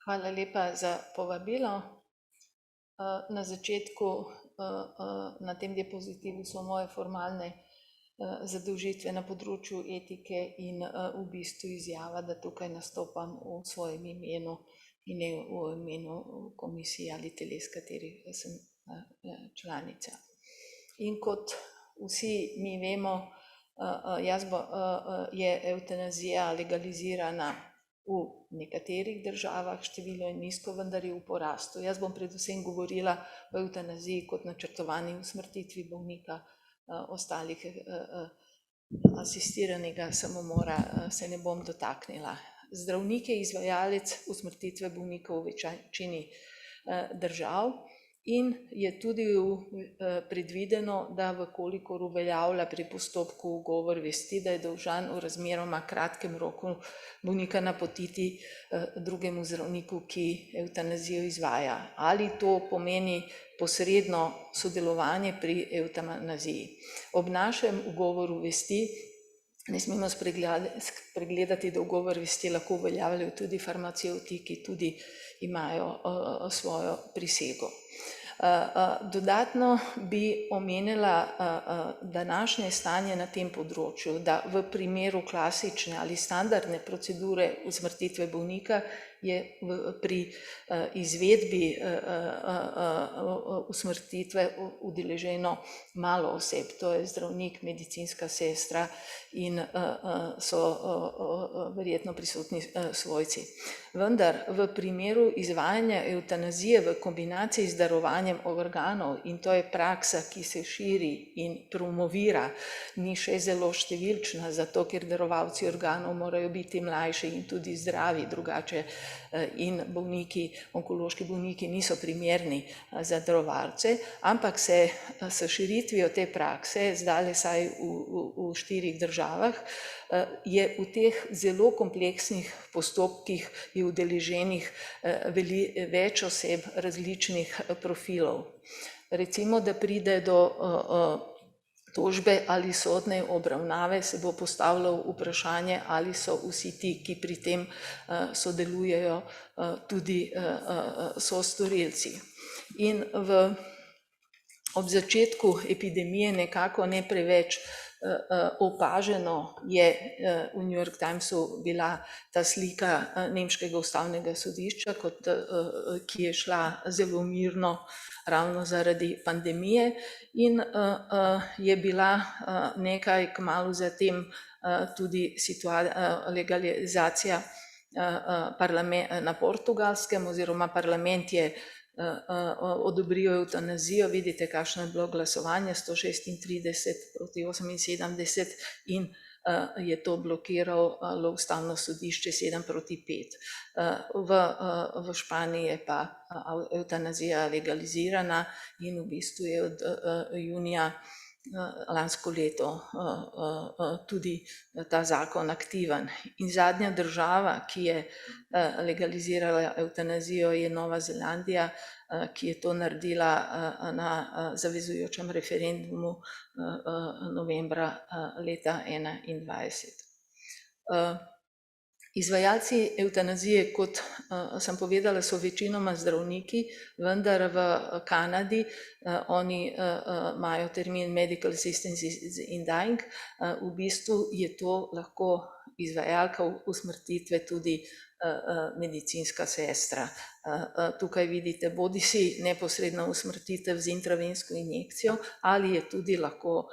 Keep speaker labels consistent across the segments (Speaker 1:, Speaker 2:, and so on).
Speaker 1: Hvala lepa za povabilo. Na začetku, na tem diapozitivu so moje formalne zadolžitve na področju etike in v bistvu izjava, da tukaj nastopam v svojem imenu in ne v imenu komisije ali teles, katerih sem članica. In kot vsi mi vemo, je evtanazija legalizirana v nekaterih državah, število je nizko, vendar je v porastu. Jaz bom predvsem govorila o evtanaziji kot načrtovani usmrtitvi bolnika, ostalih asistiranega samomora se ne bom dotaknila. Zdravnik je izvajalec usmrtitve bolnikov v večini držav in je tudi predvideno, da v kolikor uveljavlja pri postopku ugovor vesti, da je dolžan v razmeroma kratkem roku bolnika napotiti drugemu zdravniku, ki evtanazijo izvaja. Ali to pomeni posredno sodelovanje pri evtanaziji. Ob našem ugovoru vesti ne smemo spregledati, da ugovor vesti lahko uveljavljajo tudi farmacevti, ki tudi imajo svojo prisego. Dodatno bi omenila današnje stanje na tem področju, da v primeru klasične ali standardne procedure usmrtitve bolnika je pri izvedbi usmrtitve udeleženo malo oseb, to je zdravnik, medicinska sestra in so verjetno prisotni svojci. Vendar v primeru izvajanja evtanazije v kombinaciji z darovanjem organov, in to je praksa, ki se širi in promovira, ni še zelo številčna, zato ker darovalci organov morajo biti mlajši in tudi zdravi, drugače in bolniki, onkološki bolniki niso primerni za darovalce, ampak se s širitvijo te prakse, zdaj vsaj v 4 državah, je v teh zelo kompleksnih postopkih je udeleženih več oseb različnih profilov. Recimo, da pride do tožbe ali sodne obravnave, se bo postavilo vprašanje, ali so vsi ti, ki pri tem sodelujejo, tudi sostorilci. In ob začetku epidemije nekako ne preveč opaženo je v New York Timesu bila ta slika nemškega ustavnega sodišča, ki je šla zelo mirno ravno zaradi pandemije in je bila nekaj kmalu zatem tudi legalizacija na Portugalskem oziroma parlament je odobril evtanazijo, vidite, kakšno je bilo glasovanje, 136 proti 78 in je to blokiralo ustavno sodišče 7 proti 5. V Španiji je pa evtanazija legalizirana in v bistvu je od junija lansko leto tudi ta zakon aktiven. In zadnja država, ki je legalizirala evtanazijo, je Nova Zelandija, ki je to naredila na zavezujočem referendumu novembra leta 2021. Izvajalci evtanazije, kot sem povedala, so večinoma zdravniki, vendar v Kanadi oni imajo termin medical assistance in dying, v bistvu je to lahko izvajalka usmrtitve tudi medicinska sestra. Tukaj vidite bodisi neposredno usmrtitev z intravensko injekcijo ali je tudi lahko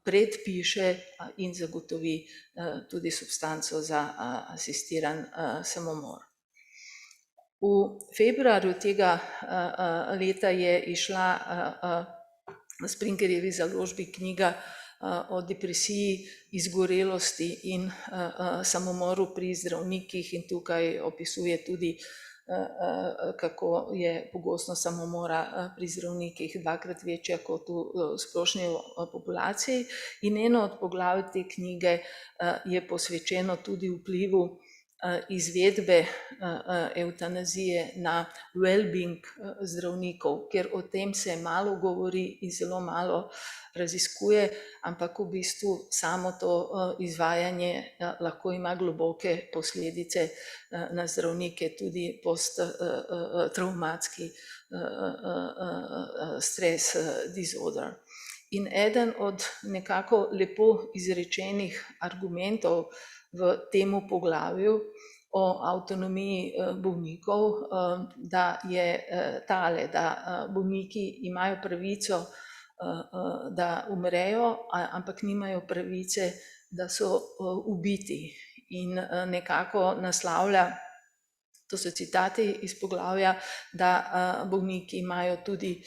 Speaker 1: predpiše in zagotovi tudi substanco za asistiran samomor. V februarju tega leta je izšla v Springerjevi založbi knjiga o depresiji, izgorelosti in samomoru pri zdravnikih in tukaj opisuje tudi, kako je pogostnost samomora pri zdravnikih 2-krat večja kot v splošni populaciji. In eno od poglavij te knjige je posvečeno tudi vplivu izvedbe evtanazije na well-being zdravnikov, ker o tem se malo govori in zelo malo raziskuje, ampak v bistvu samo to izvajanje lahko ima globoke posledice na zdravnike, tudi post-travmatski stres disorder. In eden od nekako lepo izrečenih argumentov v temu poglavju o avtonomiji bolnikov, da je tale, da bolniki imajo pravico, da umrejo, ampak nimajo pravice, da so ubiti. In nekako naslavlja, to so citati iz poglavja, da bolniki imajo tudi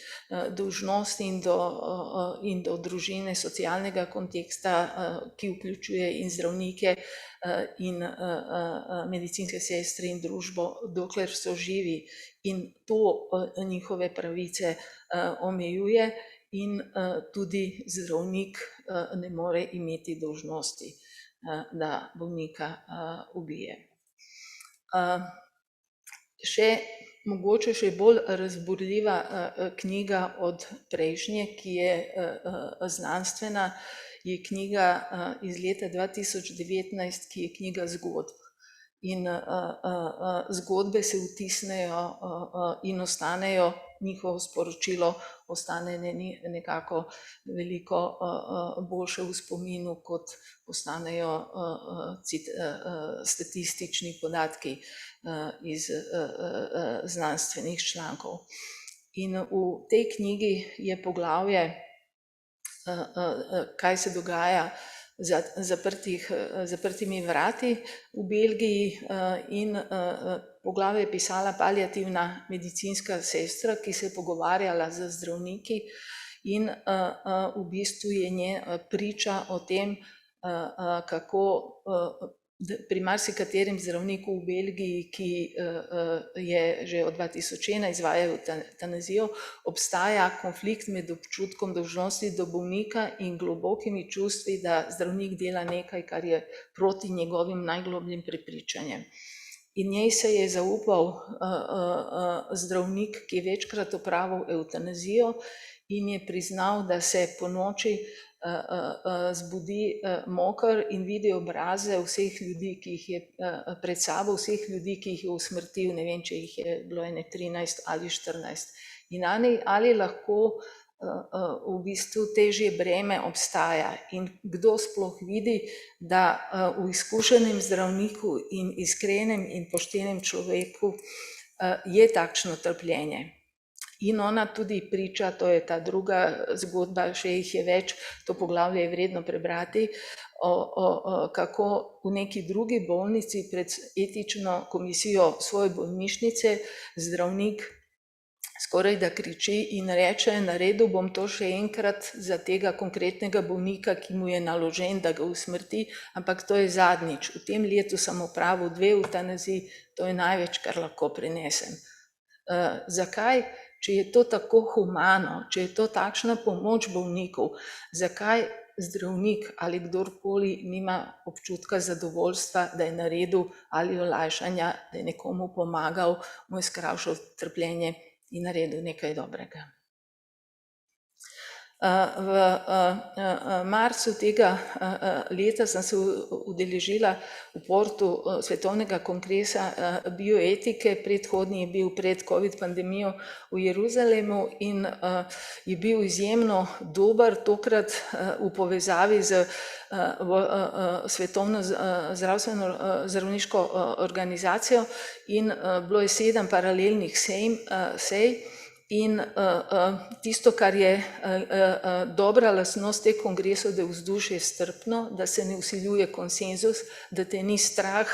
Speaker 1: dolžnost in do družine, socialnega konteksta, ki vključuje in zdravnike in medicinske sestre in družbo, dokler so živi, in to njihove pravice omejuje, in tudi zdravnik ne more imeti dolžnosti, da bolnika ubije. Mogoče še bolj razburljiva knjiga od prejšnje, ki je znanstvena, je knjiga iz leta 2019, ki je knjiga zgodb. In zgodbe se vtisnejo in ostanejo, njihovo sporočilo ostane nekako veliko boljše v spominu, kot ostanejo statistični podatki iz znanstvenih člankov. In v tej knjigi je poglavje, kaj se dogaja za zaprtimi vrati v Belgiji, in poglavje je pisala paliativna medicinska sestra, ki se je pogovarjala z zdravniki, in v bistvu je priča o tem, kako pri marsikaterem zdravniku v Belgiji, ki je že od 2001 izvajal evtanazijo, obstaja konflikt med občutkom dolžnosti do bolnika in globokimi čustvi, da zdravnik dela nekaj, kar je proti njegovim najglobljim prepričanjem. In njej se je zaupal zdravnik, ki je večkrat opravil evtanazijo, in je priznal, da se ponoči zbudi moker in vidi obraze vseh ljudi, ki jih je pred sabo, vseh ljudi, ki jih je usmrtil, ne vem, če jih je bilo 13 ali 14. In ali lahko v bistvu težje breme obstaja in kdo sploh vidi, da v izkušenem zdravniku in iskrenem in poštenem človeku je takšno trpljenje. In ona tudi priča, to je ta druga zgodba, še jih je več, to poglavje je vredno prebrati, kako v neki drugi bolnici pred etično komisijo svoje bolnišnice zdravnik skoraj da kriči in reče: naredil bom to še enkrat za tega konkretnega bolnika, ki mu je naložen, da ga usmrti, ampak to je zadnjič. V tem letu sem opravil 2 evtanaziji, to je največ, kar lahko prenesem. Zakaj? Če je to tako humano, če je to takšna pomoč bolnikov, zakaj zdravnik ali kdorkoli nima občutka zadovoljstva, da je naredil ali olajšanja, da je nekomu pomagal, mu je skrajšal trpljenje in naredil nekaj dobrega. V marcu tega leta sem se udeležila v Portu svetovnega kongresa bioetike, predhodni je bil pred COVID pandemijo v Jeruzalemu in je bil izjemno dober, tokrat v povezavi z Svetovno zdravstveno zdravniško organizacijo, in bilo je 7 paralelnih sej. In tisto, kar je dobra lastnost teh kongresov, da je vzdušje strpno, da se ne vsiljuje konsenzus, da te ni strah,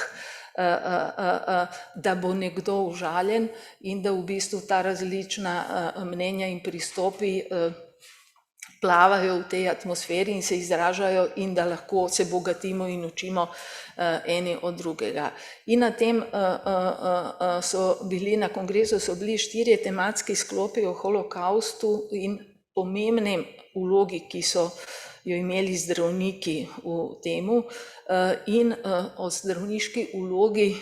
Speaker 1: da bo nekdo užaljen, in da v bistvu ta različna mnenja in pristopi plavajo v tej atmosferi in se izražajo, in da lahko se bogatimo in učimo eni od drugega. In na tem na kongresu so bili 4 tematski sklopi o holokaustu in pomembni vlogi, ki so jo imeli zdravniki v temu in o zdravniški vlogi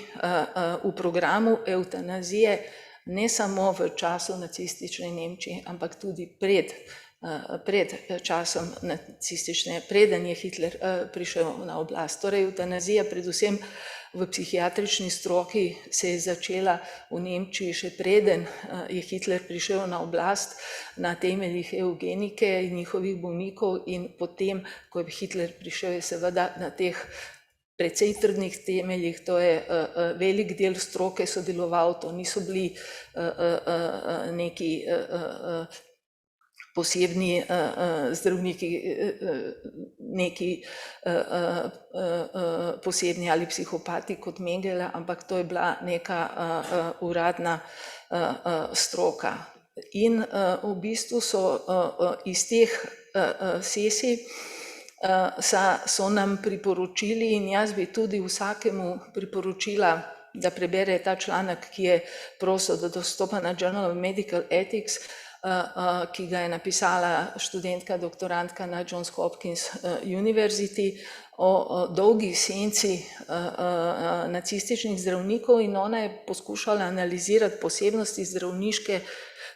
Speaker 1: v programu evtanazije ne samo v času nacistične Nemčije, ampak tudi pred časom nacistične, preden je Hitler prišel na oblast. Torej, evtanazija predvsem v psihiatrični stroki se je začela v Nemčiji še preden je Hitler prišel na oblast na temeljih eugenike in njihovih bolnikov in potem, ko je Hitler prišel, je seveda na teh precej trdnih temeljih, to je velik del stroke sodeloval, to niso bili neki posebni zdravniki, neki posebni ali psihopati kot Mengele, ampak to je bila neka uradna stroka. In v bistvu so iz teh sesij so nam priporočili in jaz bi tudi vsakemu priporočila, da prebere ta članek, ki je prosto do dostopa na Journal of Medical Ethics, ki ga je napisala študentka, doktorantka na Johns Hopkins University o dolgi senci nacističnih zdravnikov in ona je poskušala analizirati posebnosti zdravniške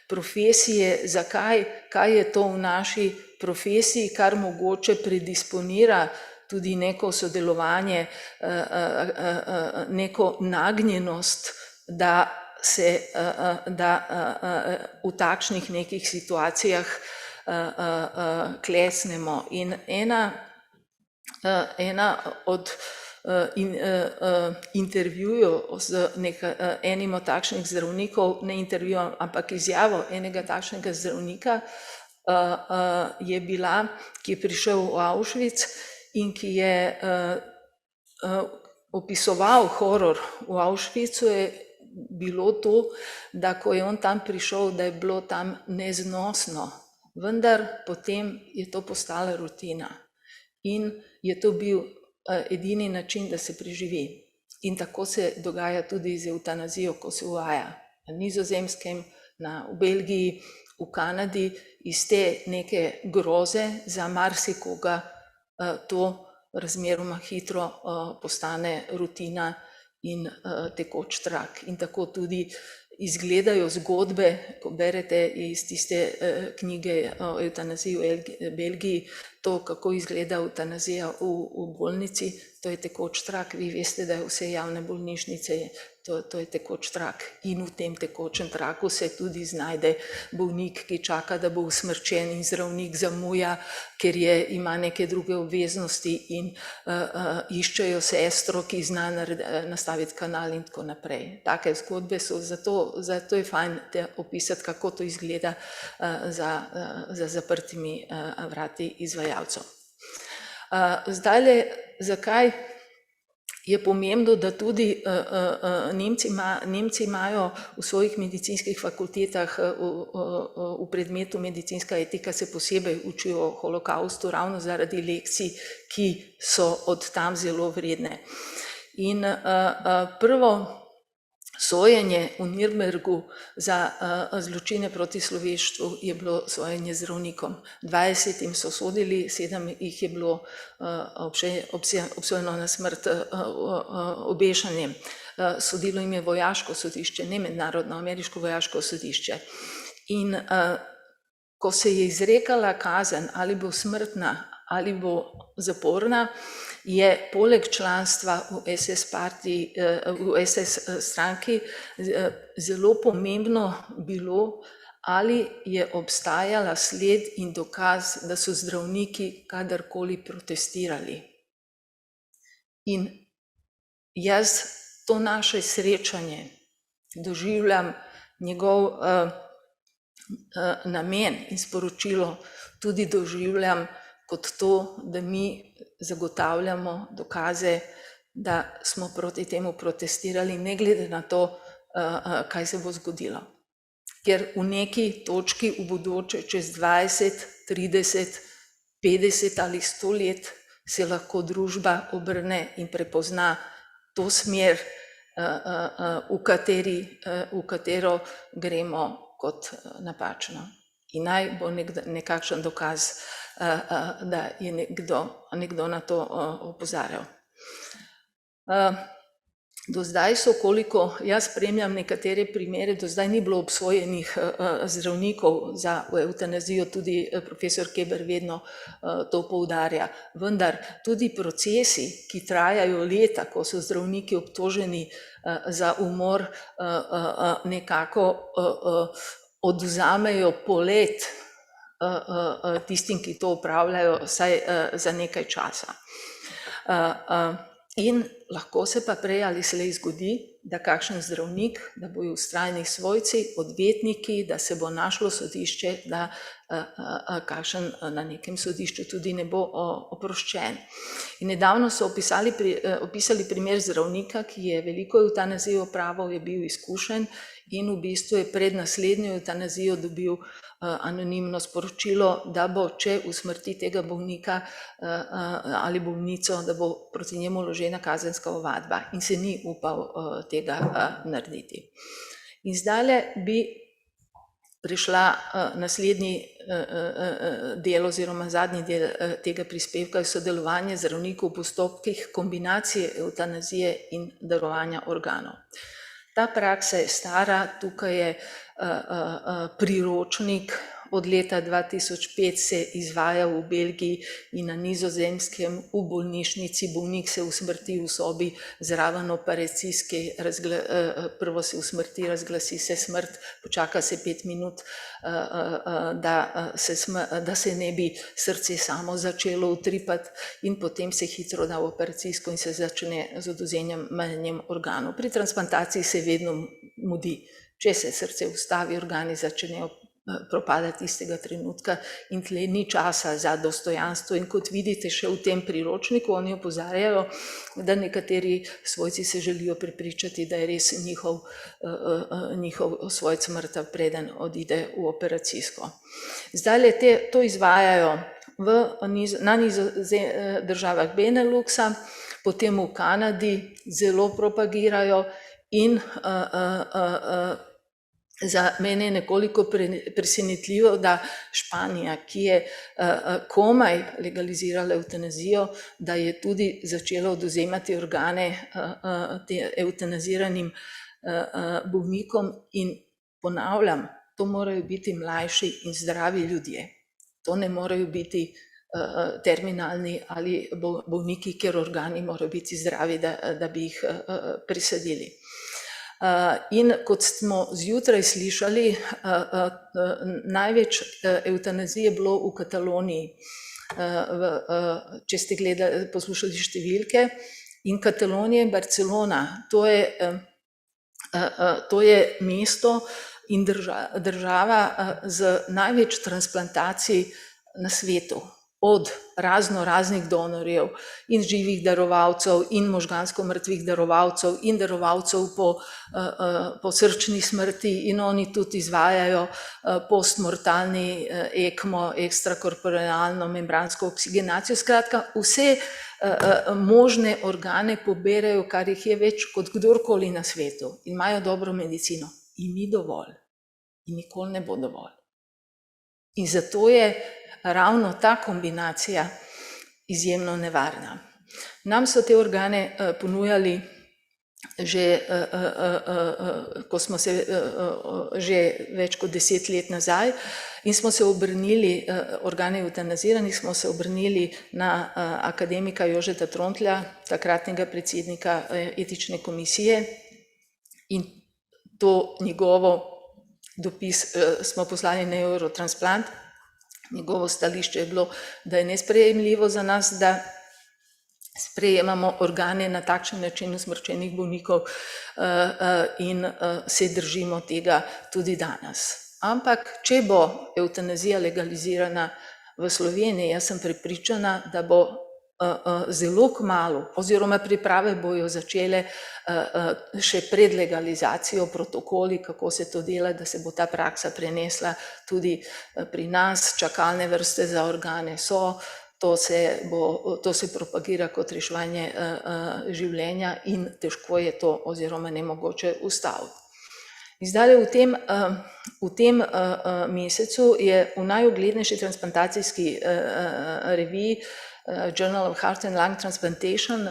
Speaker 1: profesije, zakaj, kaj je to v naši profesiji, kar mogoče predisponira tudi neko sodelovanje, neko nagnjenost, da v takšnih nekih situacijah klesnemo. In ena od intervjujev z enim od takšnih zdravnikov, ne intervjujem, ampak izjavo enega takšnega zdravnika je bila, ki je prišel v Auschwitz in ki je opisoval horor v Auschwitzu, je bilo to, da ko je on tam prišel, da je bilo tam neznosno, vendar potem je to postala rutina in je to bil edini način, da se preživi. In tako se dogaja tudi z evtanazijo, ko se uvaja na Nizozemskem, v Belgiji, v Kanadi, iz te neke groze za marsikoga to razmeroma hitro postane rutina in tekoč trak. In tako tudi izgledajo zgodbe, ko berete iz tiste knjige o evtanaziji v Belgiji, to, kako izgleda evtanazija v bolnici, to je tekoč trak. Vi veste, da vse javne bolnišnice, to je tekoč trak. In v tem tekočem traku se tudi znajde bolnik, ki čaka, da bo usmrčen in zdravnik zamuja, ker ima neke druge obveznosti in iščejo sestro, ki zna nastaviti kanal in tako naprej. Take zgodbe so, zato je fajn opisati, kako to izgleda za zaprtimi vrati izvajalcev. Zdajle, zakaj je pomembno, da tudi Nemci imajo v svojih medicinskih fakultetah v predmetu medicinska etika se posebej učijo o holokaustu, ravno zaradi lekcij, ki so od tam zelo vredne. In prvo sojenje v Nürnbergu za zločine proti človeštvu je bilo sojenje zdravnikom. 20 so sodili, 7 jih je bilo obsojeno na smrt obešanjem. Sodilo jim je vojaško sodišče, ne mednarodno, ameriško vojaško sodišče. In ko se je izrekala kazen, ali bo smrtna ali bo zaporna, je poleg članstva v SS stranki zelo pomembno bilo, ali je obstajala sled in dokaz, da so zdravniki kadarkoli protestirali. In jaz to naše srečanje doživljam, njegov namen in sporočilo tudi doživljam kot to, da mi zagotavljamo dokaze, da smo proti temu protestirali, ne glede na to, kaj se bo zgodilo. Ker v neki točki v bodoče, čez 20, 30, 50 ali 100 let, se lahko družba obrne in prepozna to smer, v katero gremo kot napačno. in naj bo nekakšen dokaz, da je nekdo na to opozarjal. Do zdaj so, koliko jaz spremljam nekatere primere, do zdaj ni bilo obsojenih zdravnikov za evtanazijo, tudi profesor Keber vedno to poudarja. Vendar tudi procesi, ki trajajo leta, ko so zdravniki obtoženi za umor, nekako odvzamejo polet tistim, ki to opravljajo, vsaj za nekaj časa. In lahko se pa prej ali slej zgodi, da kakšen zdravnik, da bojo vztrajni svojci, odvetniki, da se bo našlo sodišče, da kakšen na nekem sodišču tudi ne bo oproščen. In nedavno so opisali primer zdravnika, ki je veliko evtanazijo opravil, je bil izkušen in v bistvu je pred naslednjo evtanazijo dobil anonimno sporočilo, da bo, če usmrti tega bolnika ali bolnico, da bo proti njemu vložena kazenska ovadba, in se ni upal tega narediti. In zdajle bi prišla naslednji del oziroma zadnji del tega prispevka, sodelovanje zdravnikov v postopkih kombinacije evtanazije in darovanja organov. Ta praksa je stara, tukaj je priročnik od leta 2005 se izvaja v Belgiji in na Nizozemskem v bolnišnici, bolnik se usmrti v sobi zraven operacijske, prvo se usmrti, razglasi se smrt, počaka se 5 minut, da se ne bi srce samo začelo utripati in potem se hitro da v operacijsko in se začne z odvzemom organov. Pri transplantaciji se vedno mudi, če se srce ustavi, organi začnejo propadati istega trenutka in tle ni časa za dostojanstvo. In kot vidite še v tem priročniku, oni opozarjajo, da nekateri svojci se želijo prepričati, da je res njihov svojc mrtev, preden odide v operacijsko. Zdaj to izvajajo na državah Beneluxa, potem v Kanadi zelo propagirajo in za mene je nekoliko presenetljivo, da Španija, ki je komaj legalizirala evtanazijo, da je tudi začela odvzemati organe evtanaziranim bolnikom in ponavljam, to morajo biti mlajši in zdravi ljudje. To ne morajo biti terminalni ali bolniki, ker organi morajo biti zdravi, da bi jih presadili. In kot smo zjutraj slišali, največ evtanazije je bilo v Kataloniji, če ste poslušali številke, in Katalonija in Barcelona, to je mesto in država z največ transplantacij na svetu, od raznih donorjev in živih darovalcev in možgansko mrtvih darovalcev in darovalcev po srčni smrti, in oni tudi izvajajo postmortalni ECMO, ekstrakorporealno membransko oksigenacijo. Skratka, vse možne organe poberajo, kar jih je več kot kdorkoli na svetu, in imajo dobro medicino. In ni dovolj. In nikoli ne bo dovolj. In zato je ravno ta kombinacija izjemno nevarna. Nam so te organe ponujali ko smo se že več kot 10 let nazaj in smo se obrnili, organe evtanaziranih smo se obrnili na akademika Jožeta Trontlja, takratnega predsednika etične komisije, in to njegovo dopis smo poslali na Eurotransplant. Njegovo stališče je bilo, da je nesprejemljivo za nas, da sprejemamo organe na takšen način usmrčenih bolnikov in se držimo tega tudi danes. Ampak, če bo evtanazija legalizirana v Sloveniji, jaz sem prepričana, da bo zelo kmalu, oziroma priprave bojo začele še pred legalizacijo, protokoli, kako se to dela, da se bo ta praksa prenesla tudi pri nas. Čakalne vrste za organe so, to se propagira kot reševanje življenja in težko je to oziroma nemogoče ustaviti. In zdaj v tem mesecu je v najuglednejši transplantacijski reviji Journal of Heart and Lung Transplantation,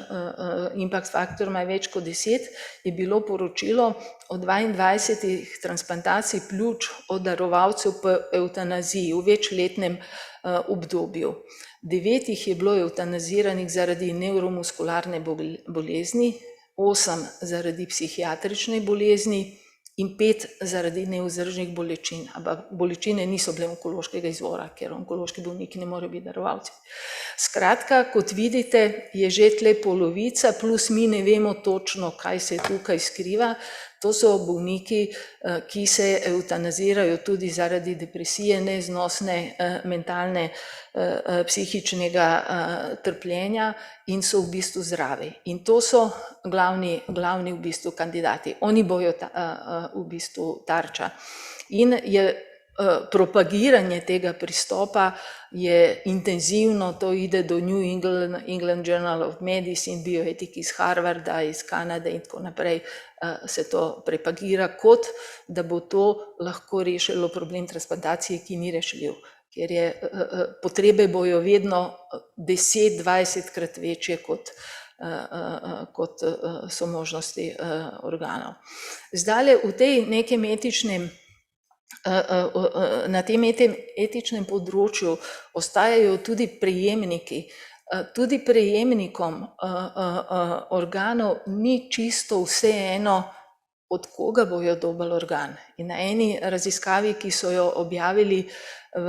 Speaker 1: impact factor ima več kot 10, je bilo poročilo o 22 transplantacij pljuč od darovalcev po evtanaziji v večletnem obdobju. 9 jih je bilo evtanaziranih zaradi nevromuskularne bolezni, 8 zaradi psihiatrične bolezni in 5 zaradi nevzdržnih bolečin. Ampak bolečine niso bile onkološkega izvora, ker onkološki bolniki ne morejo biti darovalci. Skratka, kot vidite, je že tle polovica, plus mi ne vemo točno, kaj se tukaj skriva. To so bolniki, ki se evtanazirajo tudi zaradi depresije, neznosne mentalne, psihičnega trpljenja in so v bistvu zdravi. In to so glavni v bistvu kandidati. Oni bojo v bistvu tarča. In je propagiranje tega pristopa je intenzivno, to ide do New England Journal of Medicine, bioetik iz Harvarda, iz Kanade in tako naprej, se to propagira, kot da bo to lahko rešilo problem transplantacije, ki ni rešljiv, ker je potrebe bojo vedno 10-20 krat večje, kot so možnosti organov. Zdaj v tej nekem etičnem na tem etičnem področju ostajajo tudi prejemniki. Tudi prejemnikom organov ni čisto vseeno, od koga bojo dobili organ. In na eni raziskavi, ki so jo objavili v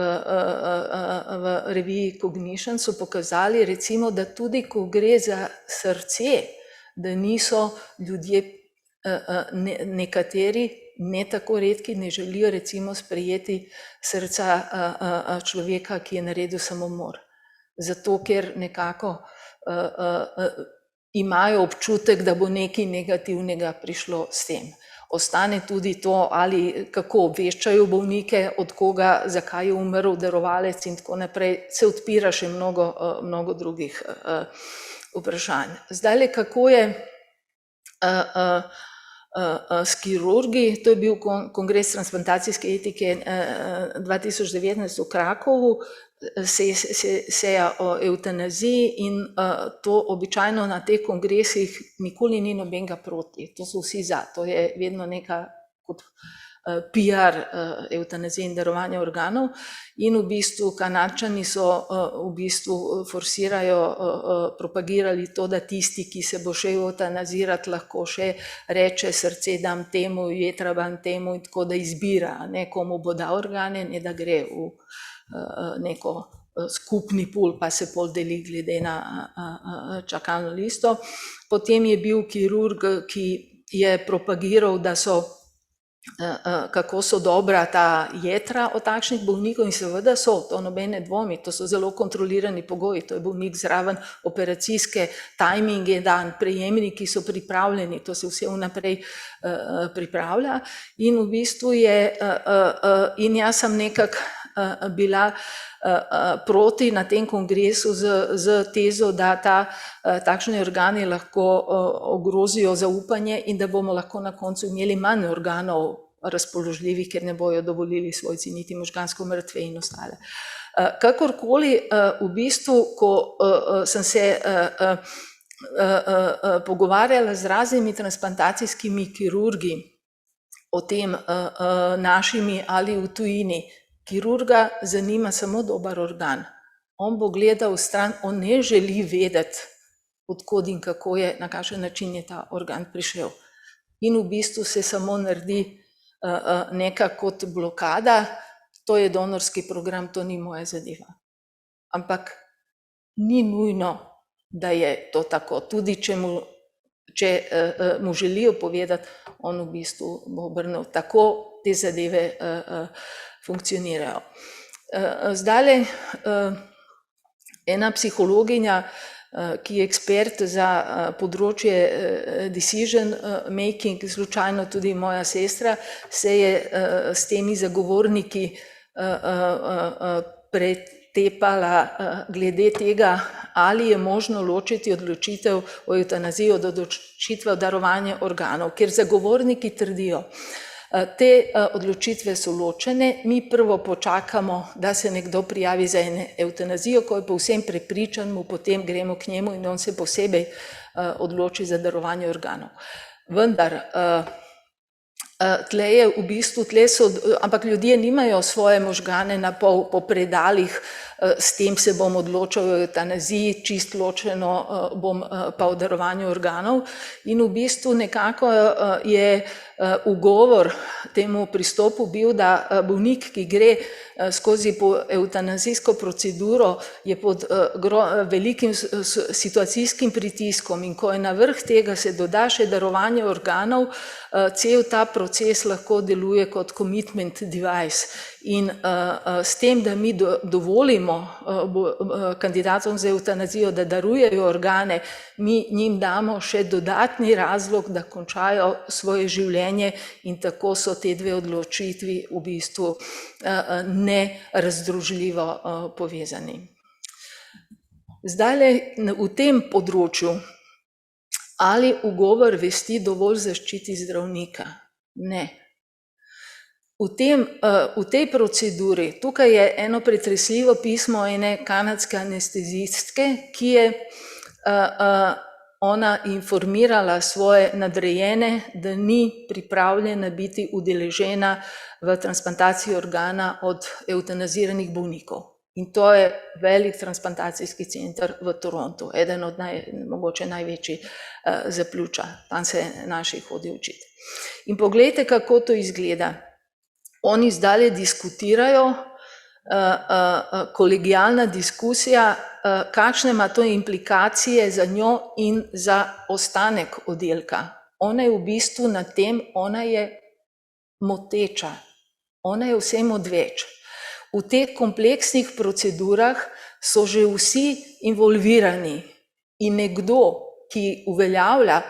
Speaker 1: reviji Cognition, so pokazali recimo, da tudi ko gre za srce, da niso ljudje nekateri, ne tako redki, ne želijo recimo sprejeti srca človeka, ki je naredil samomor. Zato, ker nekako imajo občutek, da bo nekaj negativnega prišlo s tem. Ostane tudi to, ali kako obveščajo bolnike, od koga, zakaj je umrl darovalec in tako naprej, se odpira še mnogo drugih vprašanj. Zdajle, kako je s kirurgi, to je bil kongres transplantacijske etike 2019 v Krakovu, seja o evtanaziji in to običajno na teh kongresih nikoli ni nobenega proti, to so vsi za, to je vedno neka kot PR evtanazije in darovanja organov in v bistvu Kanadčani so v bistvu forsirajo, propagirali to, da tisti, ki se bo še evtanazirati, lahko še reče srce dam temu, jetra dam temu in tako da izbira, komu bo dal organe, ne da gre v neko skupni pool, pa se pol deli glede na čakalno listo. Potem je bil kirurg, ki je propagiral, da so kako so dobra ta jetra od takšnih bolnikov in seveda so, to nobene dvomi, to so zelo kontrolirani pogoji, to je bolnik zraven operacijske, timing je dan, prejemniki so pripravljeni, to se vse vnaprej pripravlja in v bistvu je, in jaz sem nekako bila proti na tem kongresu z tezo, da takšni organi lahko ogrozijo zaupanje in da bomo lahko na koncu imeli manj organov razpoložljivih, ker ne bojo dovolili svojci niti možgansko mrtve in ostale. Kakorkoli, v bistvu, ko sem se pogovarjala z raznimi transplantacijskimi kirurgi o tem našimi ali v tujini, kirurga zanima samo dober organ. On bo gledal stran, on ne želi vedeti, od kod in kako je, na kakšen način je ta organ prišel. In v bistvu se samo naredi neka kot blokada, to je donorski program, to ni moja zadeva. Ampak ni nujno, da je to tako. Tudi če mu želijo povedati, on v bistvu bo obrnil. Tako te zadeve funkcionirajo. Zdajle ena psihologinja, ki je ekspert za področje decision making, slučajno tudi moja sestra, se je s temi zagovorniki pretepala glede tega, ali je možno ločiti odločitev o evtanaziji od odločitve o darovanju organov, ker zagovorniki trdijo, Te odločitve so ločene, mi prvo počakamo, da se nekdo prijavi za evtanazijo, ko je povsem prepričan, mu potem gremo k njemu in on se posebej odloči za darovanje organov. Vendar, tle je v bistvu, ampak ljudje nimajo svoje možgane na pol po predalih, s tem se bom odločil o evtanaziji, čist ločeno bom pa o darovanju organov. In v bistvu nekako je ugovor temu pristopu bil, da bolnik, ki gre skozi evtanazijsko proceduro, je pod velikim situacijskim pritiskom in ko je na vrh tega se doda še darovanje organov, cel ta proces lahko deluje kot commitment device. In s tem, da mi dovolimo kandidatom za evtanazijo, da darujejo organe, mi njim damo še dodatni razlog, da končajo svoje življenje in tako so te dve odločitvi v bistvu nerazdružljivo povezani. Zdajle v tem področju, ali ugovor vesti dovolj zaščiti zdravnika? Ne. V tej proceduri, tukaj je eno pretresljivo pismo ene kanadske anestezistke, ki je ona informirala svoje nadrejene, da ni pripravljena biti udeležena v transplantaciji organa od evtanaziranih bolnikov. In to je velik transplantacijski center v Torontu, eden od mogoče največji za pljuča, tam se naši hodi učiti. In poglejte, kako to izgleda. Oni zdaj diskutirajo, kolegialna diskusija, kakšne ima to implikacije za njo in za ostanek oddelka. Ona je v bistvu na tem, ona je moteča, ona je vsem odveč. V teh kompleksnih procedurah so že vsi involvirani in nekdo, ki uveljavlja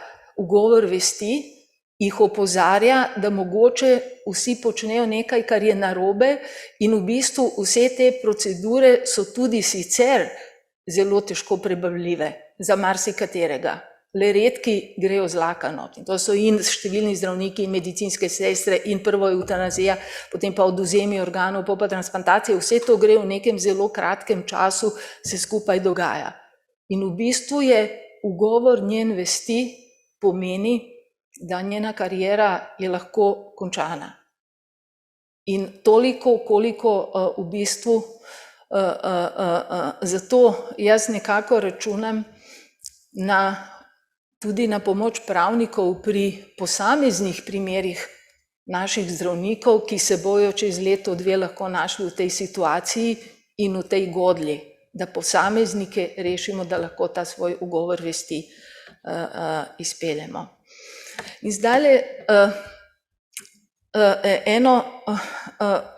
Speaker 1: ugovor vesti, jih opozarja, da mogoče vsi počnejo nekaj, kar je narobe in v bistvu vse te procedure so tudi sicer zelo težko prebavljive za marsikaterega. Le redki grejo zlakano. To so in številni zdravniki in medicinske sestre in prvo evtanazija, potem pa odvzemi organov, pa transplantacije, vse to gre v nekem zelo kratkem času, se skupaj dogaja. In v bistvu je ugovor njen vesti pomeni, da njena kariera je lahko končana. In toliko, koliko v bistvu, zato jaz nekako računam tudi na pomoč pravnikov pri posameznih primerih naših zdravnikov, ki se bojo čez leto, dve lahko našli v tej situaciji in v tej godlji, da posameznike rešimo, da lahko ta svoj ugovor vesti izpeljemo. In zdajle eno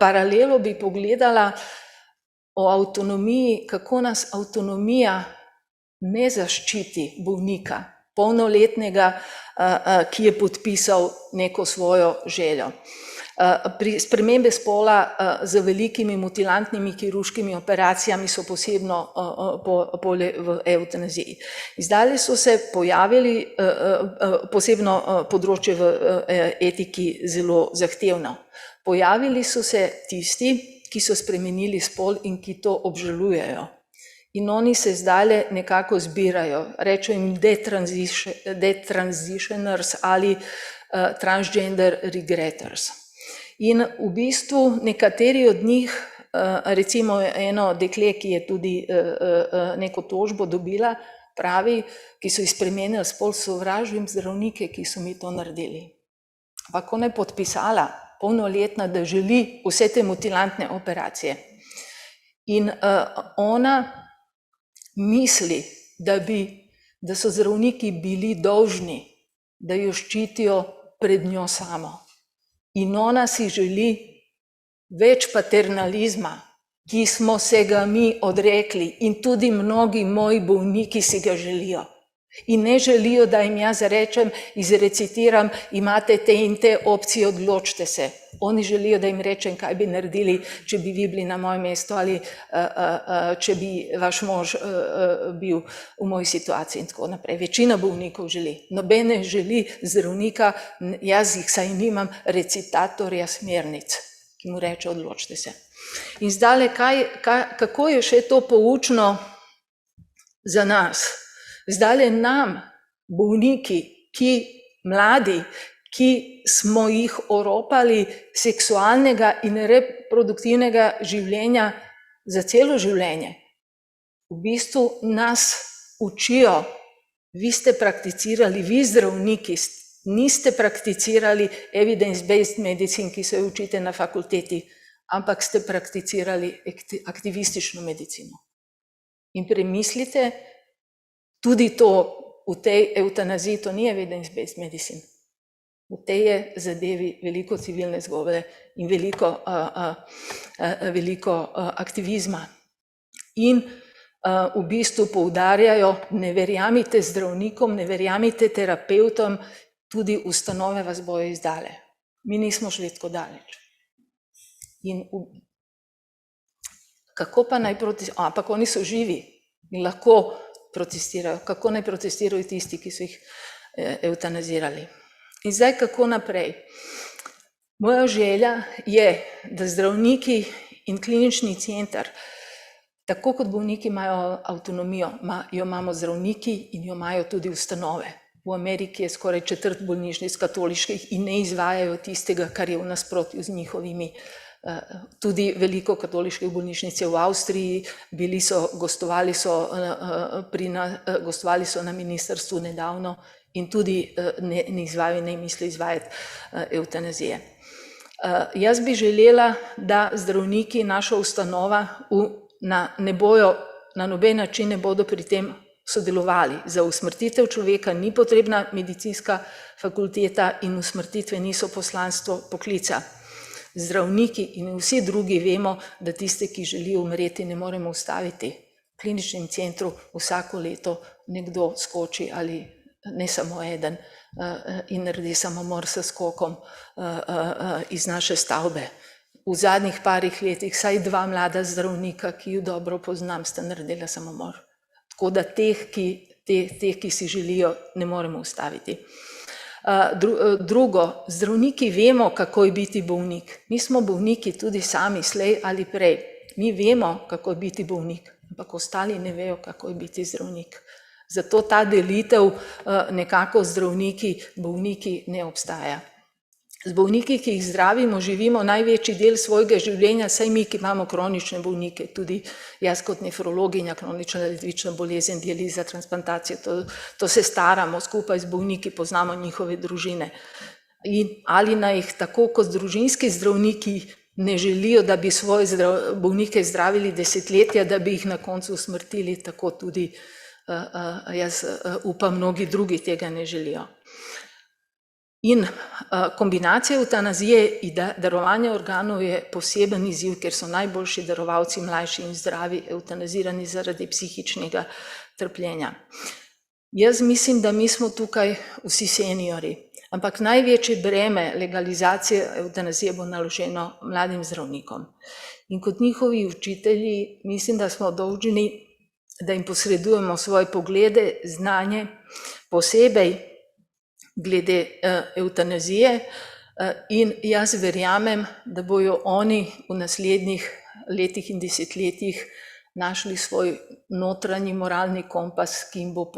Speaker 1: paralelo bi pogledala o avtonomiji, kako nas avtonomija ne zaščiti bolnika, polnoletnega, ki je podpisal neko svojo željo. Pri spremembe spola z velikimi mutilantnimi kirurškimi operacijami so posebno polje v evtanaziji. Zdaj so se pojavili posebno področje v etiki zelo zahtevno. Pojavili so se tisti, ki so spremenili spol in ki to obžalujejo. In oni se zdaj nekako zbirajo, rečejo jim detransitioners ali transgender regretters. In v bistvu nekateri od njih, recimo eno dekle, ki je tudi neko tožbo dobila, pravi, ki so ji spremenili spol, sovražim zdravnike, ki so mi to naredili. Ampak ona je podpisala, polnoletna, da želi vse te mutilantne operacije. In ona misli, da so zdravniki bili dolžni, da jo ščitijo pred njo samo. In ona si želi več paternalizma, ki smo se ga mi odrekli in tudi mnogi moji bolniki si ga želijo. In ne želijo, da jim jaz rečem, izrecitiram, imate te in te opcije, odločite se. Oni želijo, da jim rečem, kaj bi naredili, če bi vi bili na mojem mestu ali če bi vaš mož bil v moji situaciji in tako naprej. Večina bolnikov želi. Noben ne želi zdravnika, jaz jih saj nimam, recitatorja smernic, ki mu reče, odločite se. In zdaj, kako je še to poučno za nas? Zdaj nam, bolniki, mladi, ki smo jih oropali seksualnega in reproduktivnega življenja za celo življenje, v bistvu nas učijo, vi ste prakticirali, vi zdravniki, niste prakticirali evidence-based medicine, ki se jo učite na fakulteti, ampak ste prakticirali aktivistično medicino. In premislite, tudi to, v tej evtanaziji, to ni evidence-based medicine. V tej je zadevi veliko civilne zgodbe in veliko aktivizma. In v bistvu poudarjajo, ne verjamite zdravnikom, ne verjamite terapevtom, tudi ustanove vas bojo izdale. Mi nismo šli tako daleč. In kako pa naj protestirajo? Ampak oni so živi in lahko protestirajo. Kako naj protestirajo tisti, ki so jih evtanazirali? In zdaj, kako naprej? Moja želja je, da zdravniki in klinični center, tako kot bolniki imajo avtonomijo, jo imamo zdravniki in jo imajo tudi ustanove. V Ameriki je skoraj četrt bolnišnic katoliških in ne izvajajo tistega, kar je v nasprotju z njihovimi. Tudi veliko katoliških bolnišnic je v Avstriji, gostovali so na ministrstvu nedavno in tudi ne izvajajo, ne misli izvajati evtanazije. Jaz bi želela, da zdravniki, naša ustanova, ne bojo, na noben način ne bodo pri tem sodelovali. Za usmrtitev človeka ni potrebna medicinska fakulteta in usmrtitve niso poslanstvo poklica. Zdravniki in vsi drugi vemo, da tiste, ki želijo umreti, ne moremo ustaviti. V kliničnem centru vsako leto nekdo skoči ali ne samo eden in naredi samomor s skokom iz naše stavbe. V zadnjih parih letih vsaj 2 mlada zdravnika, ki ju dobro poznam, sta naredila samomor. Tako da teh, ki si želijo, ne moremo ustaviti. Drugo, zdravniki vemo, kako je biti bolnik. Mi smo bolniki tudi sami, slej ali prej. Mi vemo, kako je biti bolnik, ampak ostali ne vejo, kako je biti zdravnik. Zato ta delitev nekako zdravniki, bolniki ne obstaja. Z bolniki, ki jih zdravimo, živimo največji del svojega življenja, saj mi, ki imamo kronične bolnike, tudi jaz kot nefrologinja, kronična ledvična bolezen, dializa, transplantacija, to se staramo skupaj z bolniki, poznamo njihove družine. Ali naj jih tako kot družinski zdravniki ne želijo, da bi svoje bolnike zdravili desetletja, da bi jih na koncu usmrtili, tako tudi jaz upam, mnogi drugi tega ne želijo. In kombinacija evtanazije in darovanja organov je poseben izziv, ker so najboljši darovalci mlajši in zdravi evtanazirani zaradi psihičnega trpljenja. Jaz mislim, da mi smo tukaj vsi seniori, ampak največje breme legalizacije evtanazije bo naloženo mladim zdravnikom. In kot njihovi učitelji mislim, da smo dolžni, da jim posredujemo svoje poglede, znanje, posebej glede evtanazije, in jaz verjamem, da bojo oni v naslednjih letih in desetletjih našli svoj notranji moralni kompas, ki jim bo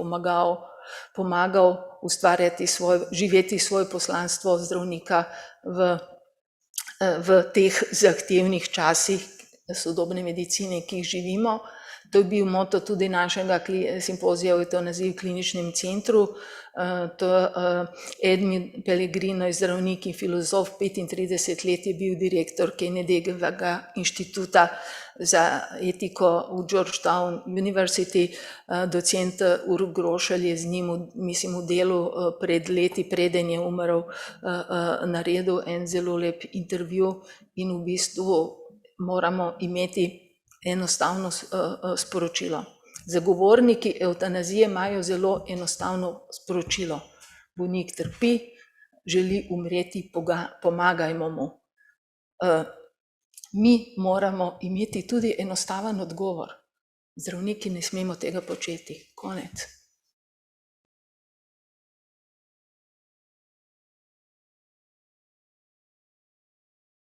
Speaker 1: pomagal ustvarjati živeti svoje poslanstvo zdravnika v teh zahtevnih časih sodobne medicine, ki jih živimo. To je bil moto tudi našega simpozija o evtanaziji v kliničnem centru. Edmund Pellegrino je zdravnik in filozof, 35 let je bil direktor Kennedyjevega inštituta za etiko v Georgetown University. Docent Uroš Grošelj je z njim, mislim, v delu pred leti, preden je umrl, naredil en zelo lep intervju in v bistvu moramo imeti enostavno sporočilo. Zagovorniki evtanazije imajo zelo enostavno sporočilo. Bolnik trpi, želi umreti, pomagajmo mu. Mi moramo imeti tudi enostaven odgovor. Zdravniki ne smemo tega početi. Konec.